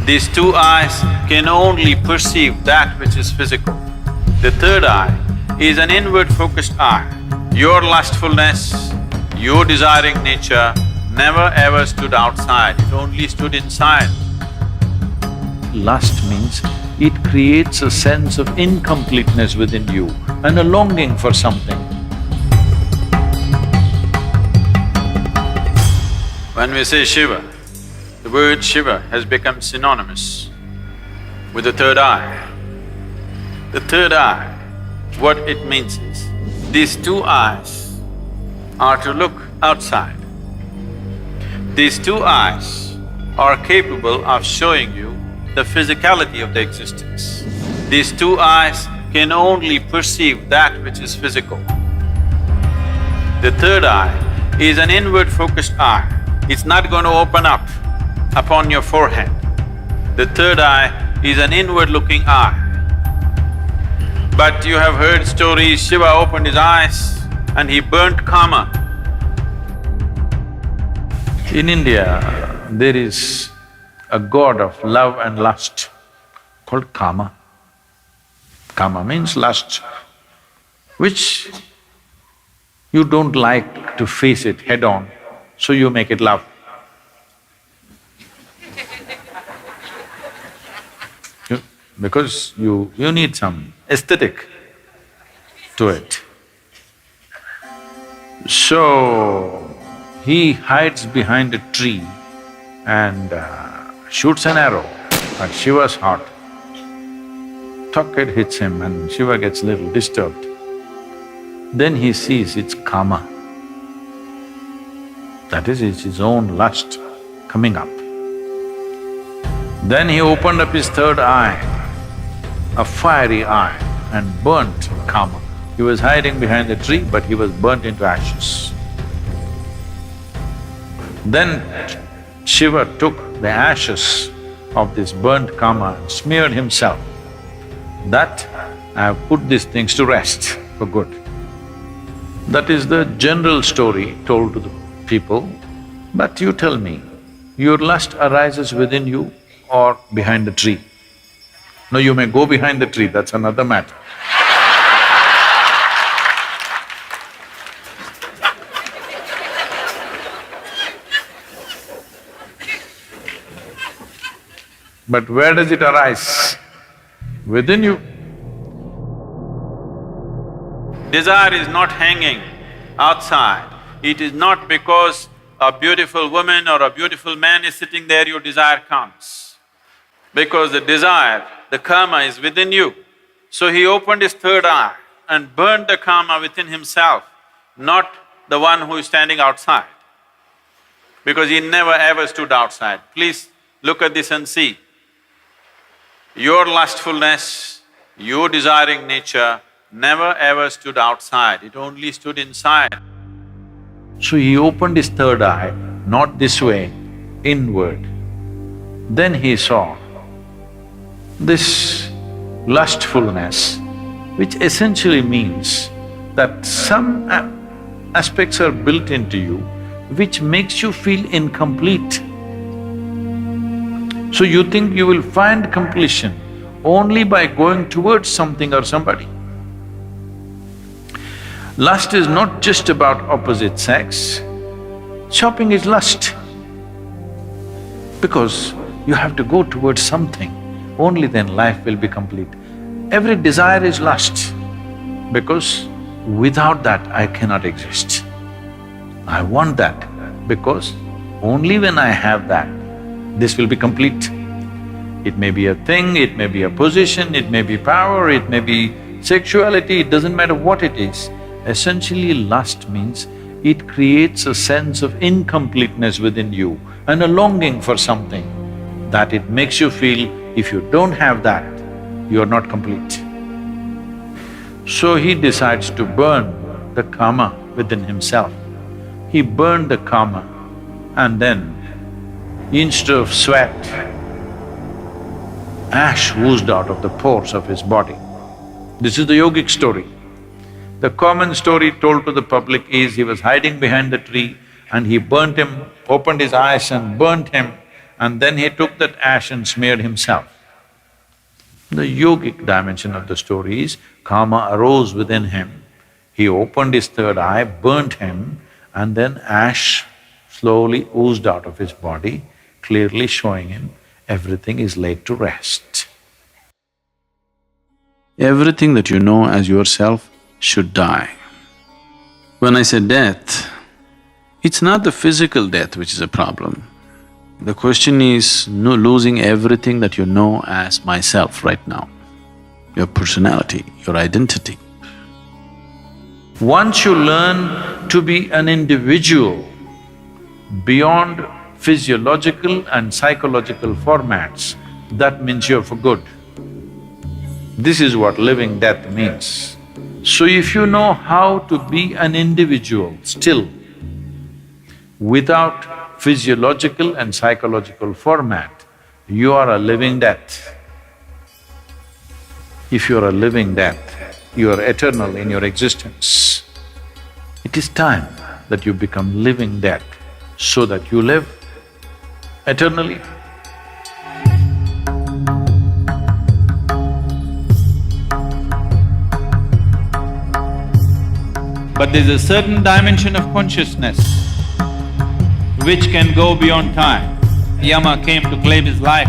These two eyes can only perceive that which is physical. The third eye is an inward-focused eye. Your lustfulness, your desiring nature never ever stood outside, it only stood inside. Lust means it creates a sense of incompleteness within you and a longing for something. When we say Shiva, the word Shiva has become synonymous with the third eye. The third eye, what it means is, these two eyes are to look outside. These two eyes are capable of showing you the physicality of the existence. These two eyes can only perceive that which is physical. The third eye is an inward-focused eye. It's not going to open up upon your forehead. The third eye is an inward-looking eye. But you have heard stories, Shiva opened his eyes and he burnt kama. In India, there is a god of love and lust called Kama. Kama means lust, which you don't like to face it head-on, so you make it love. Because you need some aesthetic to it. So, he hides behind a tree and shoots an arrow at Shiva's heart. Tuck, it hits him and Shiva gets a little disturbed. Then he sees it's Kama. That is, it's his own lust coming up. Then he opened up his third eye, a fiery eye, and burnt Kama. He was hiding behind the tree, but he was burnt into ashes. Then Shiva took the ashes of this burnt Kama and smeared himself. That I have put these things to rest for good. That is the general story told to the people. But you tell me, your lust arises within you or behind the tree? No, you may go behind the tree, that's another matter. But where does it arise? Within you. Desire is not hanging outside. It is not because a beautiful woman or a beautiful man is sitting there, your desire comes. Because the desire, the karma is within you. So he opened his third eye and burned the karma within himself, not the one who is standing outside. Because he never ever stood outside. Please look at this and see. Your lustfulness, your desiring nature never ever stood outside, it only stood inside. So he opened his third eye, not this way, inward. Then he saw this lustfulness, which essentially means that some aspects are built into you which makes you feel incomplete. So you think you will find completion only by going towards something or somebody. Lust is not just about opposite sex, shopping is lust. Because you have to go towards something, only then life will be complete. Every desire is lust, because without that I cannot exist. I want that, because only when I have that, this will be complete. It may be a thing, it may be a position, it may be power, it may be sexuality, it doesn't matter what it is. Essentially, lust means it creates a sense of incompleteness within you and a longing for something that it makes you feel if you don't have that, you're not complete. So he decides to burn the karma within himself. He burned the karma and then instead of sweat, ash oozed out of the pores of his body. This is the yogic story. The common story told to the public is he was hiding behind the tree and he burnt him, opened his eyes and burnt him, and then he took that ash and smeared himself. The yogic dimension of the story is, karma arose within him, he opened his third eye, burnt him, and then ash slowly oozed out of his body, clearly showing him everything is laid to rest. Everything that you know as yourself should die. When I say death, it's not the physical death which is a problem. The question is losing everything that you know as myself right now, your personality, your identity. Once you learn to be an individual beyond physiological and psychological formats, that means you're for good. This is what living death means. So if you know how to be an individual still, without physiological and psychological format, you are a living death. If you are a living death, you are eternal in your existence. It is time that you become living death so that you live eternally. But there's a certain dimension of consciousness which can go beyond time. Yama came to claim his life.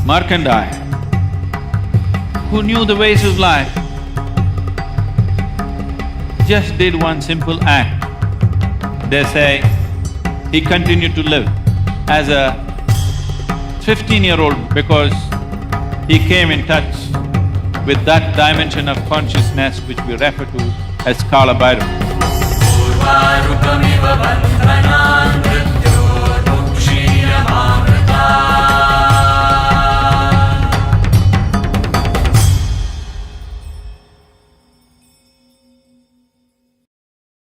Markandeya, who knew the ways of life, just did one simple act. They say he continued to live as a 15-year-old because he came in touch with that dimension of consciousness which we refer to as Kala Bhairava.